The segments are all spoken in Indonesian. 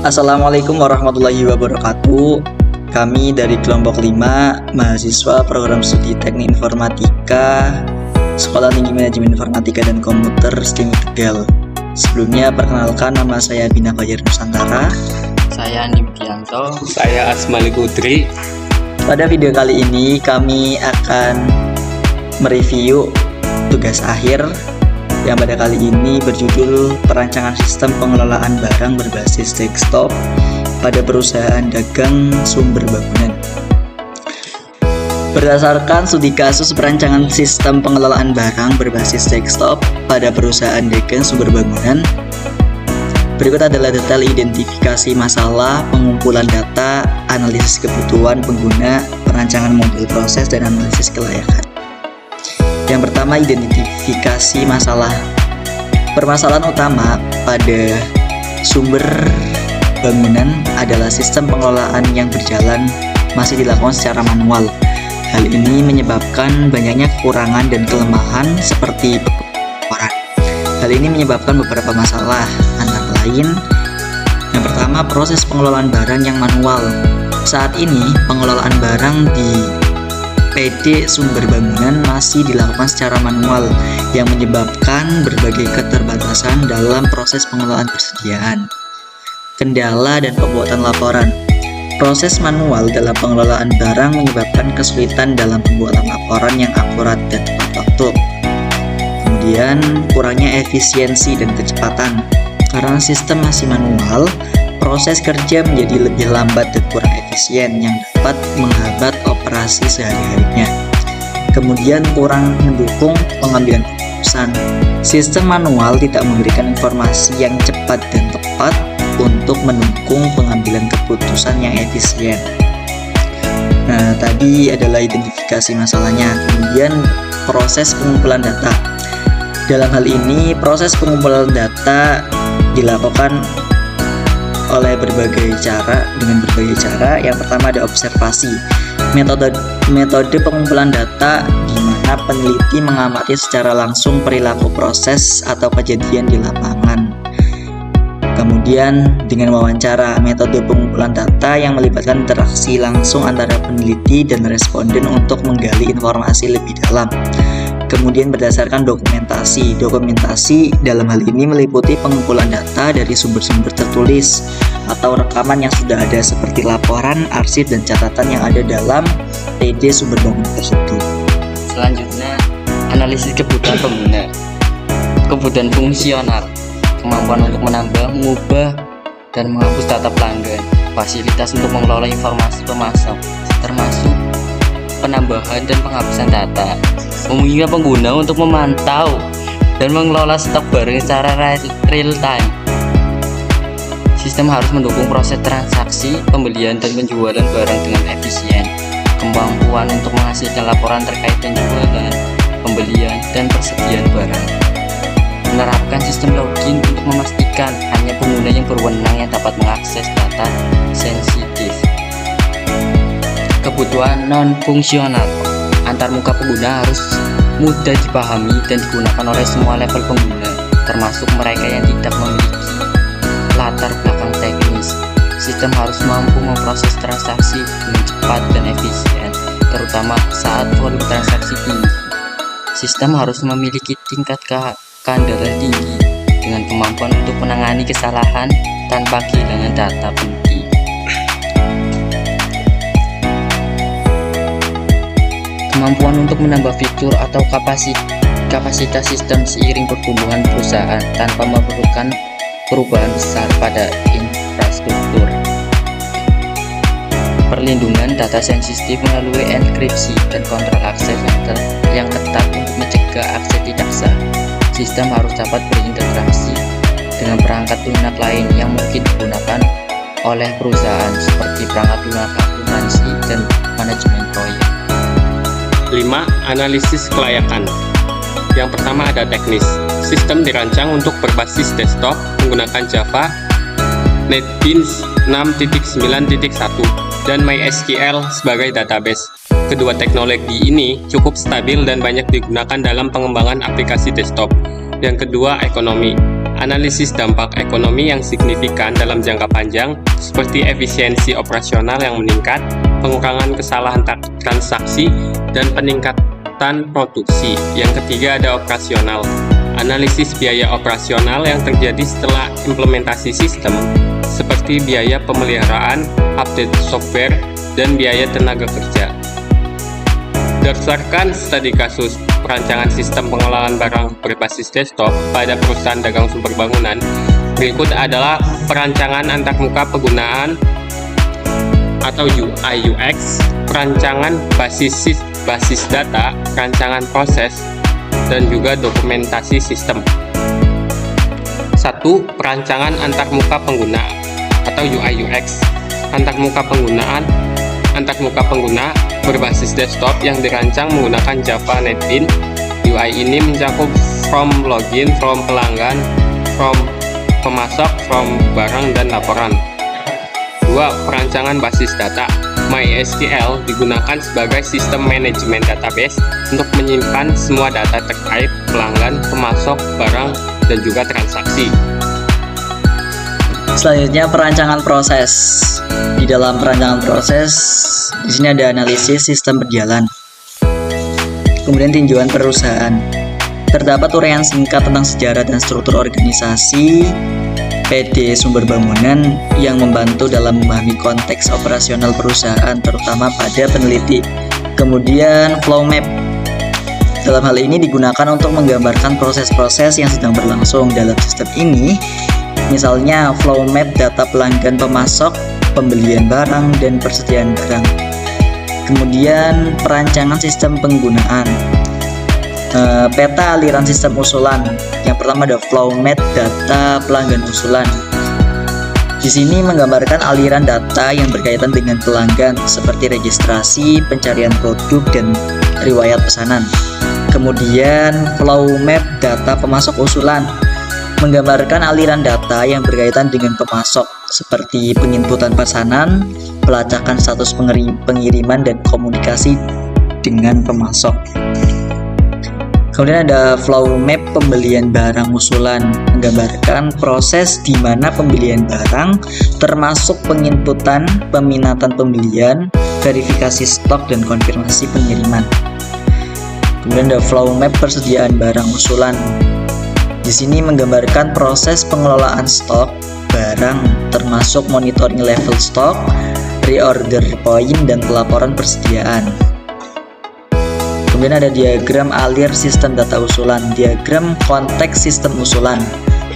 Assalamualaikum warahmatullahi wabarakatuh. Kami dari kelompok 5 mahasiswa program studi Teknik Informatika Sekolah Tinggi Manajemen Informatika dan Komputer STIM Tegal. Sebelumnya perkenalkan, nama saya Bina Fajar Nusantara. Saya Andi Budianto. Saya Asmali Kudri. Pada video kali ini kami akan mereview tugas akhir yang pada kali ini berjudul Perancangan Sistem Pengelolaan Barang Berbasis Desktop pada Perusahaan Dagang Sumber Bangunan. Berdasarkan studi kasus perancangan sistem pengelolaan barang berbasis desktop pada perusahaan dagang sumber bangunan, berikut adalah detail identifikasi masalah, pengumpulan data, analisis kebutuhan pengguna, perancangan model proses, dan analisis kelayakan. Yang pertama, identifikasi masalah. Permasalahan utama pada sumber bangunan adalah sistem pengelolaan yang berjalan masih dilakukan secara manual. Hal ini menyebabkan banyaknya kekurangan dan kelemahan seperti pelaporan. Hal ini menyebabkan beberapa masalah, antara lain yang pertama, proses pengelolaan barang yang manual. Saat ini, pengelolaan barang di PD sumber bangunan masih dilakukan secara manual yang menyebabkan berbagai keterbatasan dalam proses pengelolaan persediaan, kendala, dan pembuatan laporan. Proses manual dalam pengelolaan barang menyebabkan kesulitan dalam pembuatan laporan yang akurat dan tepat waktu. Kemudian, kurangnya efisiensi dan kecepatan. Karena sistem masih manual, proses kerja menjadi lebih lambat dan kurang efisien yang dapat menghambat operasi sehari-harinya. Kemudian, kurang mendukung pengambilan keputusan. Sistem manual tidak memberikan informasi yang cepat dan tepat untuk mendukung pengambilan keputusan yang efisien. Nah, tadi adalah identifikasi masalahnya. Kemudian, proses pengumpulan data. Dalam hal ini, proses pengumpulan data dilakukan oleh berbagai cara. Yang pertama ada observasi. Metode pengumpulan data di mana peneliti mengamati secara langsung perilaku proses atau kejadian di lapangan. Kemudian dengan wawancara, metode pengumpulan data yang melibatkan interaksi langsung antara peneliti dan responden untuk menggali informasi lebih dalam. Kemudian berdasarkan dokumentasi. Dokumentasi dalam hal ini meliputi pengumpulan data dari sumber-sumber tertulis atau rekaman yang sudah ada seperti laporan, arsip, dan catatan yang ada dalam PD sumber bangunan tersebut. Selanjutnya, analisis kebutuhan pengguna. Kebutuhan fungsional, kemampuan untuk menambah, mengubah, dan menghapus data pelanggan, fasilitas untuk mengelola informasi pemasok, termasuk penambahan dan penghapusan data, memungkinkan pengguna untuk memantau dan mengelola stok barang secara real time. Sistem harus mendukung proses transaksi, pembelian dan penjualan barang dengan efisien, kemampuan untuk menghasilkan laporan terkait penjualan, pembelian, dan persediaan barang. Menerapkan sistem login untuk memastikan hanya pengguna yang berwenang yang dapat mengakses data sensitif. Kebutuhan non-fungsional. Antarmuka pengguna harus mudah dipahami dan digunakan oleh semua level pengguna, termasuk mereka yang tidak memiliki latar belakang teknis. Sistem harus mampu memproses transaksi dengan cepat dan efisien, terutama saat volume transaksi tinggi. Sistem harus memiliki tingkat keandalan tinggi dengan kemampuan untuk menangani kesalahan tanpa kehilangan data penting. Kemampuan untuk menambah fitur atau kapasitas sistem seiring pertumbuhan perusahaan tanpa memerlukan perubahan besar pada infrastruktur. Perlindungan data sensitif melalui enkripsi dan kontrol akses yang ketat untuk mencegah akses tidak sah. Sistem harus dapat berintegrasi dengan perangkat lunak lain yang mungkin digunakan oleh perusahaan seperti perangkat lunak akuntansi dan manajemen proyek. 5. Analisis kelayakan. Yang pertama ada teknis. Sistem dirancang untuk berbasis desktop menggunakan Java, NetBeans 6.9.1, dan MySQL sebagai database. Kedua teknologi ini cukup stabil dan banyak digunakan dalam pengembangan aplikasi desktop. Yang kedua, ekonomi. analisis dampak ekonomi yang signifikan dalam jangka panjang, seperti efisiensi operasional yang meningkat, pengurangan kesalahan transaksi, dan peningkatan produksi. Yang ketiga ada operasional, analisis biaya operasional yang terjadi setelah implementasi sistem, seperti biaya pemeliharaan, update software, dan biaya tenaga kerja. Berdasarkan studi kasus perancangan sistem pengelolaan barang berbasis desktop pada perusahaan dagang sumber bangunan, berikut adalah perancangan antarmuka penggunaan atau UI UX, perancangan basis data, perancangan proses, dan juga dokumentasi sistem. 1. Perancangan antarmuka pengguna atau UI UX. Antarmuka pengguna berbasis desktop yang dirancang menggunakan Java NetBeans. UI ini mencakup from login, from pelanggan, from pemasok, from barang, dan laporan. 2. Perancangan basis data. MySQL digunakan sebagai sistem manajemen database untuk menyimpan semua data terkait pelanggan, pemasok, barang, dan juga transaksi. Selanjutnya perancangan proses. Di dalam perancangan proses, di sini ada analisis sistem berjalan. Kemudian tinjauan perusahaan. Terdapat uraian singkat tentang sejarah dan struktur organisasi PD sumber bangunan yang membantu dalam memahami konteks operasional perusahaan, terutama pada peneliti. Kemudian flow map. Dalam hal ini digunakan untuk menggambarkan proses-proses yang sedang berlangsung dalam sistem ini. Misalnya flow map data pelanggan, pemasok, pembelian barang, dan persediaan barang. Kemudian perancangan sistem penggunaan. Peta aliran sistem usulan. Yang pertama ada flow map data pelanggan usulan. Di sini menggambarkan aliran data yang berkaitan dengan pelanggan seperti registrasi, pencarian produk, dan riwayat pesanan. Kemudian flow map data pemasok usulan menggambarkan aliran data yang berkaitan dengan pemasok seperti penginputan pesanan, pelacakan status pengiriman, dan komunikasi dengan pemasok. Kemudian ada flow map pembelian barang usulan menggambarkan proses di mana pembelian barang termasuk penginputan, peminatan pembelian, verifikasi stok, dan konfirmasi pengiriman. Kemudian ada flow map persediaan barang usulan. Di sini menggambarkan proses pengelolaan stok barang termasuk monitoring level stok, reorder point, dan pelaporan persediaan. Kemudian ada diagram alir sistem data usulan. Diagram konteks sistem usulan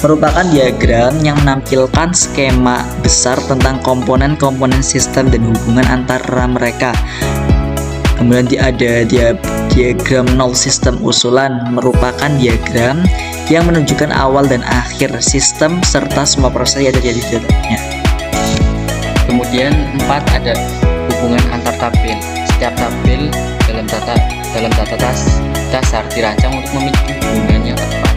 merupakan diagram yang menampilkan skema besar tentang komponen-komponen sistem dan hubungan antara mereka. Kemudian ada diagram nol sistem usulan merupakan diagram yang menunjukkan awal dan akhir sistem serta semua proses yang terjadi di dalamnya. Kemudian 4 ada hubungan antar tabel. Setiap tabel dalam data dasar dirancang untuk memiliki hubungan yang tepat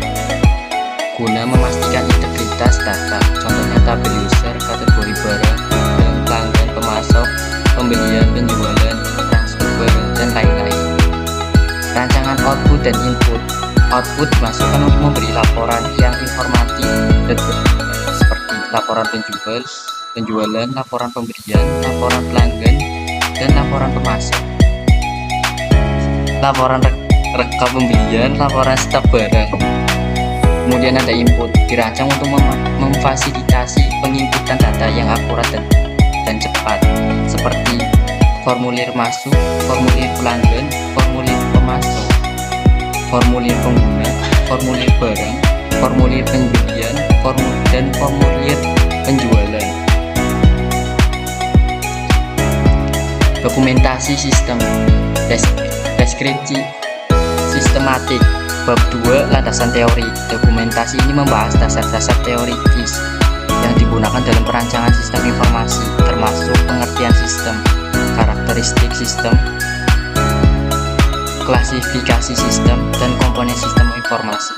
guna memastikan integritas data. Contohnya tabel user, kategori barang, dan pelanggan, pemasok, pembelian, penjualan, transfer barang, dan lain-lain. Rancangan output dan input. Output dimasukkan untuk memberi laporan yang informatif dan berguna seperti laporan penjualan, laporan pembelian, laporan pelanggan, dan laporan pemasok. Laporan rekap pembelian, laporan stok barang. Kemudian ada input, dirancang untuk memfasilitasi penginputan data yang akurat dan cepat seperti formulir masuk, formulir pelanggan, formulir pemasok, formulir pengguna, formulir barang, formulir pembelian, dan formulir penjualan. Dokumentasi sistem. Deskripsi sistematik. Bab 2 landasan teori. Dokumentasi ini membahas dasar-dasar teoritis yang digunakan dalam perancangan sistem informasi, termasuk pengertian sistem, karakteristik sistem, klasifikasi sistem, dan komponen sistem informasi.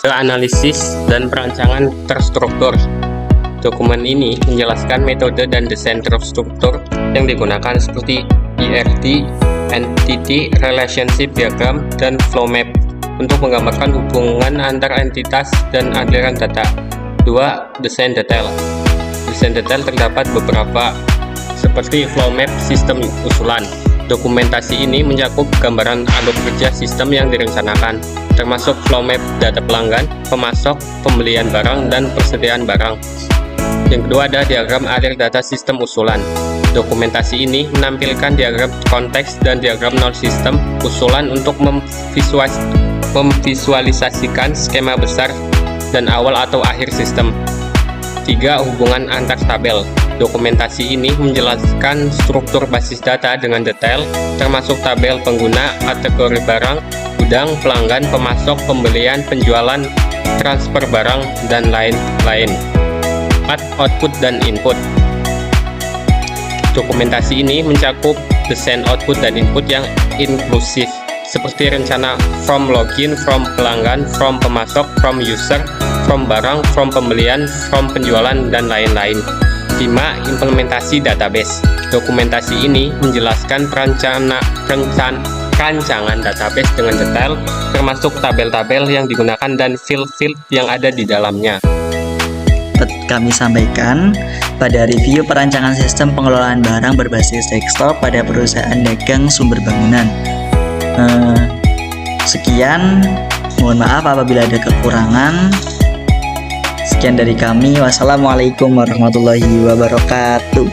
Analisis dan perancangan terstruktur. Dokumen ini menjelaskan metode dan desain terstruktur yang digunakan seperti ERD, Entity Relationship Diagram, dan Flow Map. untuk menggambarkan hubungan antar entitas dan aliran data. 2. Desain detail. Desain detail terdapat beberapa, seperti flow map sistem usulan. Dokumentasi ini mencakup gambaran alur kerja sistem yang direncanakan, termasuk flow map data pelanggan, pemasok, pembelian barang, dan persediaan barang. Yang kedua ada diagram alir data sistem usulan. Dokumentasi ini menampilkan diagram konteks dan diagram nol sistem usulan untuk memvisualisasikan skema besar dan awal atau akhir sistem. 3. Hubungan antar tabel. Dokumentasi ini menjelaskan struktur basis data dengan detail, termasuk tabel pengguna, kategori barang, gudang, pelanggan, pemasok, pembelian, penjualan, transfer barang, dan lain-lain. 4. Output dan input. Dokumentasi ini mencakup desain output dan input yang inklusif, seperti rencana from login, from pelanggan, from pemasok, from user, from barang, from pembelian, from penjualan, dan lain-lain. 5. Implementasi database. Dokumentasi ini menjelaskan rancangan database dengan detail, termasuk tabel-tabel yang digunakan dan field-field yang ada di dalamnya. Kami sampaikan pada review perancangan sistem pengelolaan barang berbasis desktop pada perusahaan dagang sumber bangunan. Sekian, mohon maaf apabila ada kekurangan. Sekian dari kami. Wassalamualaikum warahmatullahi wabarakatuh.